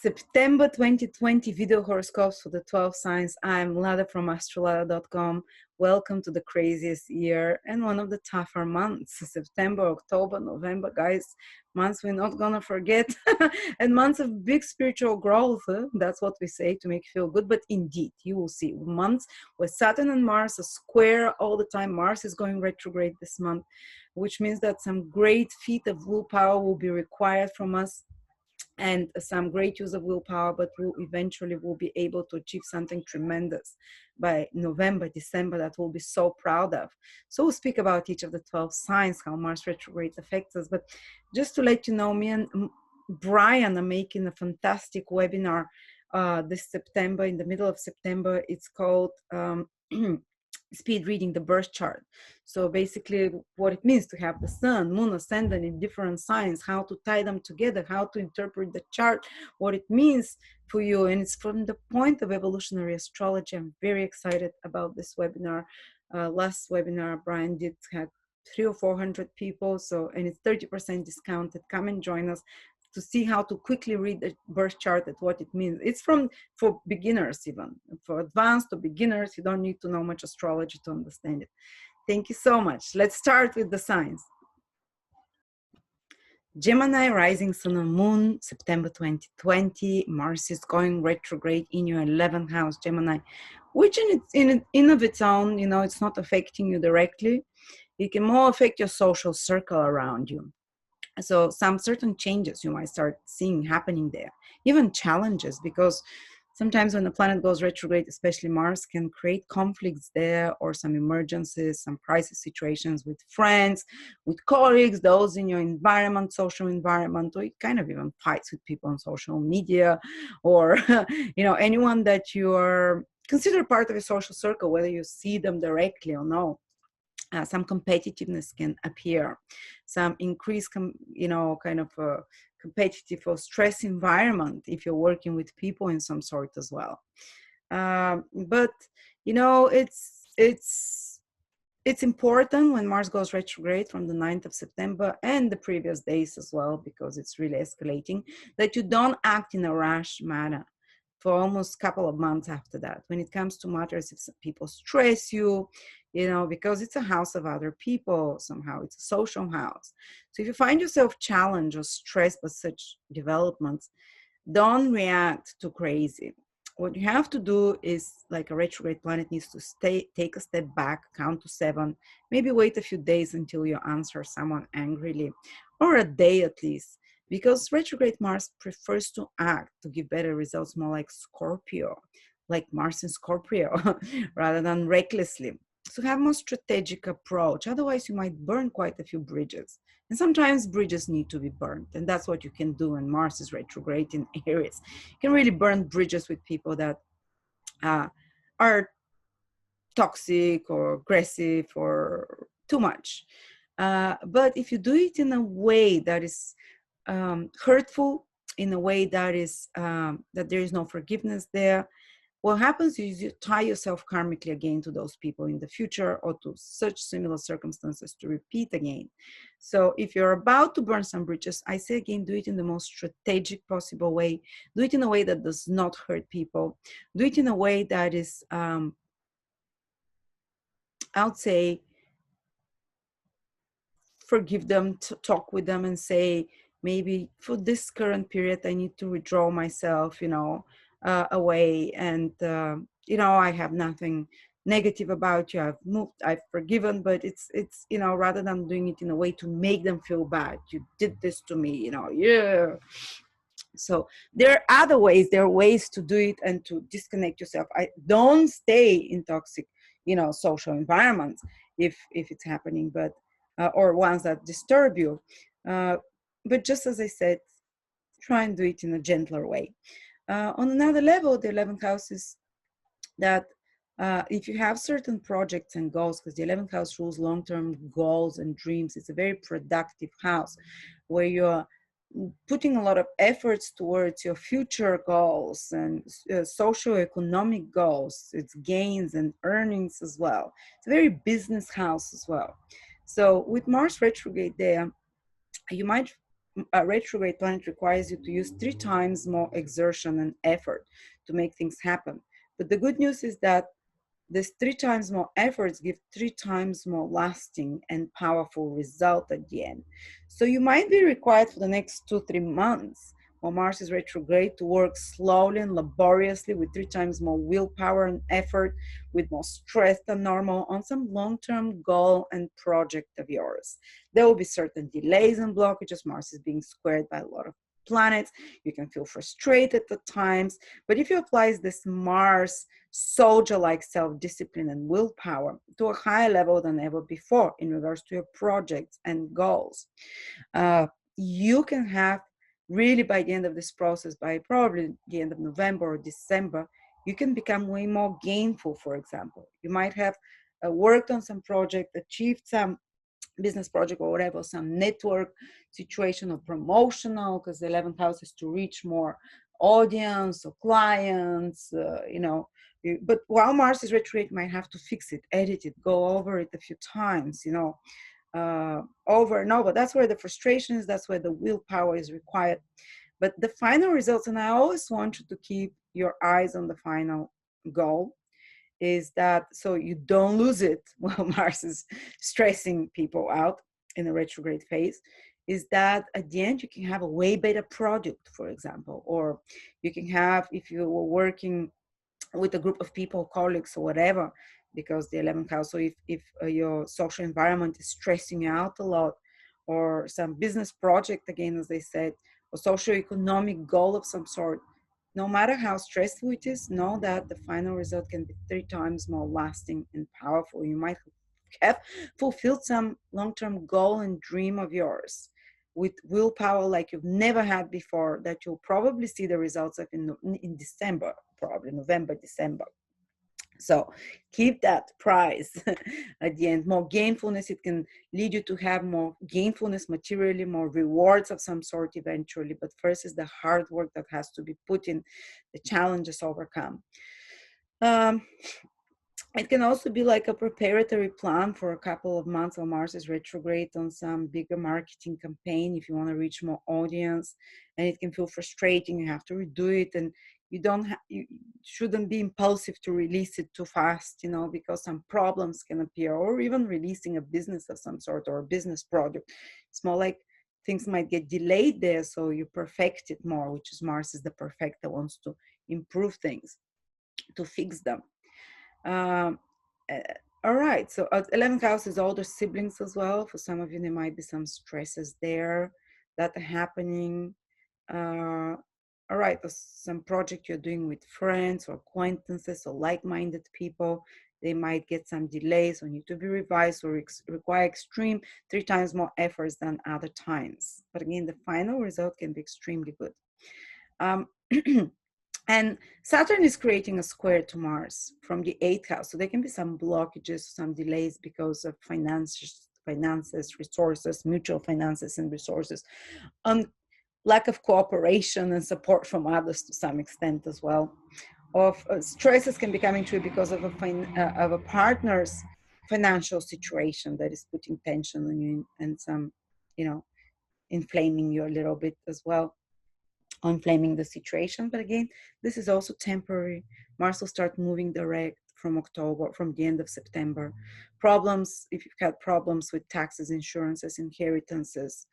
September 2020 video horoscopes for the 12 signs. I'm Lada from astrolada.com. Welcome to the craziest year and one of the tougher months. September, October, November, guys, months we're not gonna forget. And months of big spiritual growth. That's what we say to make you feel good. But indeed, you will see months where Saturn and Mars are square all the time. Mars is going retrograde this month, which means that some great feat of willpower will be required from us, and some great use of willpower, but we'll eventually will be able to achieve something tremendous by November, December, that we'll be so proud of. So we'll speak about each of the 12 signs, how Mars retrograde affects us. But just to let you know, me and Brian are making a fantastic webinar this September, in the middle of September. It's called speed reading the birth chart. So basically what it means to have the sun, moon, ascendant in different signs, how to tie them together, how to interpret the chart, what it means for you. And it's from the point of evolutionary astrology. I'm very excited about this webinar. Last webinar Brian did had 300 or 400 people, so, and it's 30% discounted. Come and join us to see how to quickly read the birth chart and what it means. It's for beginners, even for advanced or beginners. You don't need to know much astrology to understand it. Thank you so much. Let's start with the signs. Gemini, rising sun and moon, September 2020. Mars is going retrograde in your 11th house, Gemini, which in of its own, you know, it's not affecting you directly. It can more affect your social circle around you. So some certain changes you might start seeing happening there, even challenges, because sometimes when the planet goes retrograde, especially Mars, can create conflicts there, or some emergencies, some crisis situations with friends, with colleagues, those in your environment, social environment, or you kind of even fights with people on social media, or you know, anyone that you are considered part of a social circle, whether you see them directly or no. Some competitiveness can appear, some increased, you know, kind of a competitive or stress environment if you're working with people in some sort as well. But you know, it's important when Mars goes retrograde from the 9th of September and the previous days as well, because it's really escalating, that you don't act in a rash manner for almost a couple of months after that. When it comes to matters, if people stress you, you know, because it's a house of other people, somehow it's a social house. So if you find yourself challenged or stressed by such developments, don't react too crazy. What you have to do is, like a retrograde planet needs to take a step back, count to 7, maybe wait a few days until you answer someone angrily, or a day at least, because retrograde Mars prefers to act to give better results, more like Scorpio, like Mars in Scorpio, rather than recklessly. So have more strategic approach. Otherwise, you might burn quite a few bridges. And sometimes bridges need to be burned. And that's what you can do when Mars is retrograde in Aries. You can really burn bridges with people that are toxic or aggressive or too much. But if you do it in a way that is hurtful, in a way that is that there is no forgiveness there, what happens is you tie yourself karmically again to those people in the future, or to such similar circumstances to repeat again. So if you're about to burn some bridges, I say again, do it in the most strategic possible way. Do it in a way that does not hurt people. Do it in a way that is, I would say, forgive them, to talk with them and say, maybe for this current period, I need to withdraw myself, you know, away, and you know, I have nothing negative about you. I've moved, I've forgiven, but it's you know, rather than doing it in a way to make them feel bad, you did this to me, you know, yeah. So there are other ways. There are ways to do it and to disconnect yourself. I don't stay in toxic, you know, social environments if it's happening, but or ones that disturb you. But just as I said, try and do it in a gentler way. On another level, the 11th house is that if you have certain projects and goals, because the 11th house rules long-term goals and dreams, it's a very productive house where you're putting a lot of efforts towards your future goals and socio-economic goals, its gains and earnings as well. It's a very business house as well. So with Mars retrograde there, you might a retrograde planet requires you to use 3 times more exertion and effort to make things happen. But the good news is that this 3 times more efforts give 3 times more lasting and powerful result at the end. So you might be required for the next 2-3 months while Mars is retrograde to work slowly and laboriously with 3 times more willpower and effort, with more stress than normal on some long-term goal and project of yours. There will be certain delays and blockages. Mars is being squared by a lot of planets. You can feel frustrated at times, but if you apply this Mars soldier-like self-discipline and willpower to a higher level than ever before in regards to your projects and goals, you can have really, by the end of this process, by probably the end of November or December, you can become way more gainful. For example, you might have worked on some project, achieved some business project or whatever, some network situation or promotional, because the 11th house is to reach more audience or clients, but while Mars is retrograde, you might have to fix it, edit it, go over it a few times, over and over. That's where the frustration is, that's where the willpower is required. But the final results, and I always want you to keep your eyes on the final goal, is that so you don't lose it while Mars is stressing people out in the retrograde phase, is that at the end you can have a way better product, for example, or you can have, if you were working with a group of people, colleagues or whatever, because the 11th house, so if your social environment is stressing you out a lot, or some business project, again, as they said, or socio-economic goal of some sort, no matter how stressful it is, know that the final result can be 3 times more lasting and powerful. You might have fulfilled some long-term goal and dream of yours with willpower like you've never had before, that you'll probably see the results of in December, probably November, December. So keep that prize at the end. More gainfulness, it can lead you to have more gainfulness materially, more rewards of some sort eventually. But first is the hard work that has to be put in, the challenges overcome. It can also be like a preparatory plan for a couple of months while Mars is retrograde on some bigger marketing campaign if you want to reach more audience. And it can feel frustrating. You have to redo it, and you shouldn't be impulsive to release it too fast, because some problems can appear, or even releasing a business of some sort or a business product. It's more like things might get delayed there, so you perfect it more, which is Mars is the perfecter, wants to improve things, to fix them. Um, uh, all right, so 11th house is older siblings as well. For some of you, there might be some stresses there that are happening. All right, some project you're doing with friends or acquaintances or like-minded people, they might get some delays or need to be revised or require extreme 3 times more efforts than other times. But again, the final result can be extremely good. And Saturn is creating a square to Mars from the 8th house. So there can be some blockages, some delays because of finances, resources, mutual finances and resources, lack of cooperation and support from others to some extent as well. Of stresses can be coming true because of a partner's financial situation that is putting tension on you and some, inflaming you a little bit as well, inflaming the situation. But again, this is also temporary. Mars will start moving direct from October, from the end of September. Problems, if you've had problems with taxes, insurances, inheritances,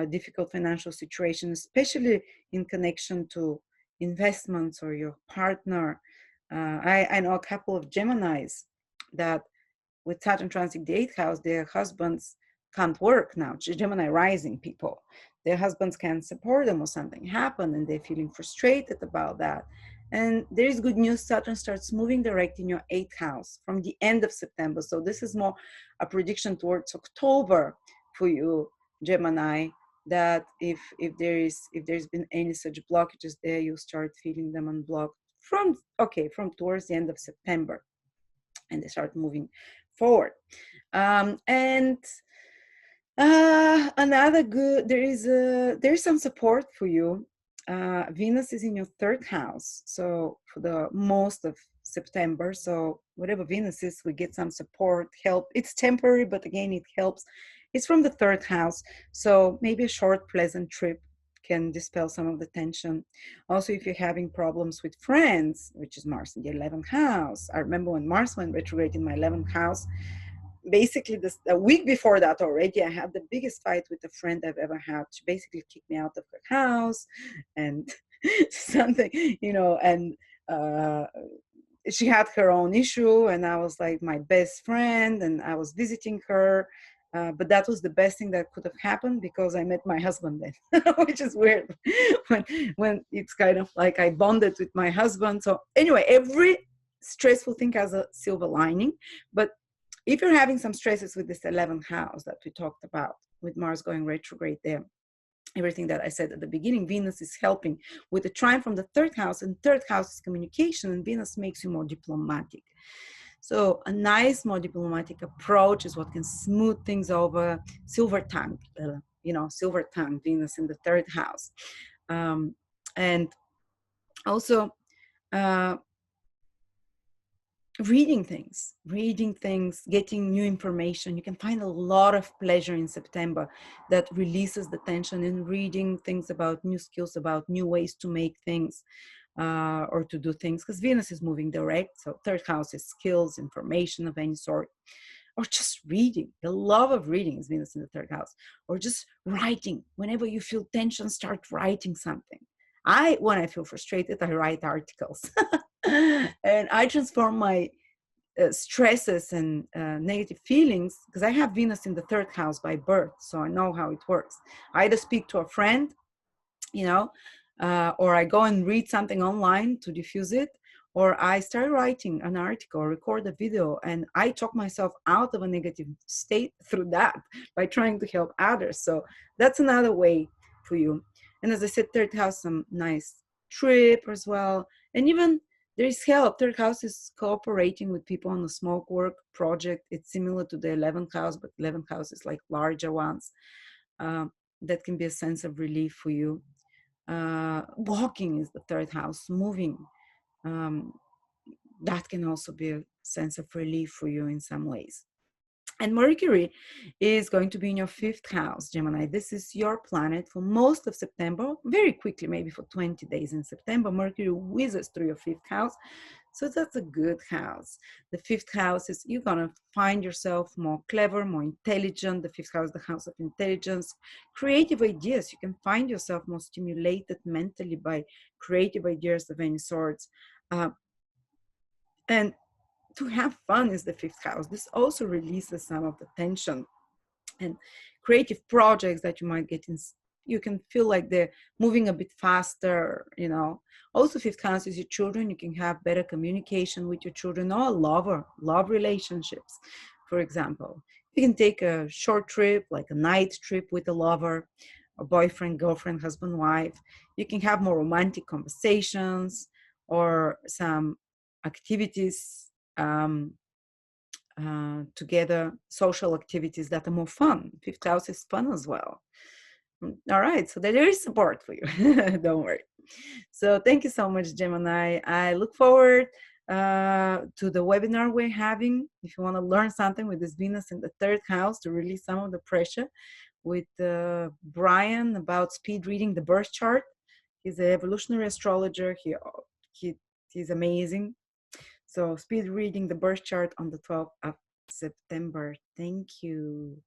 difficult financial situation, especially in connection to investments or your partner. I know a couple of Geminis that with Saturn transit the 8th house, their husbands can't work now. Gemini rising people, their husbands can't support them or something happened and they're feeling frustrated about that. And there is good news. Saturn starts moving direct in your 8th house from the end of September. So this is more a prediction towards October for you, Gemini, that if there's been any such blockages there, you start feeling them unblocked from towards the end of September, and they start moving forward. And another good, there's some support for you. Venus is in your 3rd house, so for the most of September. So whatever Venus is, we get some support, help. It's temporary, but again, it helps It's from the third house. So maybe a short, pleasant trip can dispel some of the tension. Also, if you're having problems with friends, which is Mars in the 11th house. I remember when Mars went retrograde in my 11th house, basically this a week before that already, I had the biggest fight with a friend I've ever had. She basically kicked me out of her house and something, and uh, she had her own issue, and I was like my best friend, and I was visiting her. But that was the best thing that could have happened because I met my husband then, which is weird when it's kind of like I bonded with my husband. So anyway, every stressful thing has a silver lining. But if you're having some stresses with this 11th house that we talked about, with Mars going retrograde there, everything that I said at the beginning, Venus is helping with the trine from the third house, and third house is communication, and Venus makes you more diplomatic. So a nice, more diplomatic approach is what can smooth things over. Silver tongue, silver tongue, Venus in the third house. And also, reading things, getting new information. You can find a lot of pleasure in September that releases the tension in reading things about new skills, about new ways to make things or to do things, because Venus is moving direct. So third house is skills, information of any sort, or just reading. The love of reading is Venus in the third house, or just writing. Whenever you feel tension, start writing something. When I feel frustrated, I write articles. And I transform my stresses and negative feelings, because I have Venus in the third house by birth, so I know how it works. I either speak to a friend, or I go and read something online to diffuse it, or I start writing an article or record a video, and I talk myself out of a negative state through that by trying to help others. So that's another way for you. And as I said, third house, some nice trip as well. And even there is help. Third house is cooperating with people on a smoke work project. It's similar to the 11th house, but 11th house is like larger ones. That can be a sense of relief for you. Walking is the third house, moving. Um, that can also be a sense of relief for you in some ways. And Mercury is going to be in your fifth house, Gemini. This is your planet for most of September, very quickly, maybe for 20 days in September. Mercury whizzes through your fifth house. So that's a good house. The fifth house is you're going to find yourself more clever, more intelligent. The fifth house, the house of intelligence, creative ideas. You can find yourself more stimulated mentally by creative ideas of any sorts. And to have fun is the fifth house. This also releases some of the tension and creative projects that you might get in. You can feel like they're moving a bit faster, Also, fifth house is your children. You can have better communication with your children, or love relationships, for example. You can take a short trip, like a night trip with a lover, a boyfriend, girlfriend, husband, wife. You can have more romantic conversations or some activities together, social activities that are more fun. Fifth house is fun as well. All right, so there is support for you. Don't worry. So thank you so much, Gemini. I look forward to the webinar we're having. If you want to learn something with this Venus in the third house to release some of the pressure, with Brian about speed reading the birth chart. He's an evolutionary astrologer. He's amazing. So speed reading the birth chart on the 12th of September. Thank you.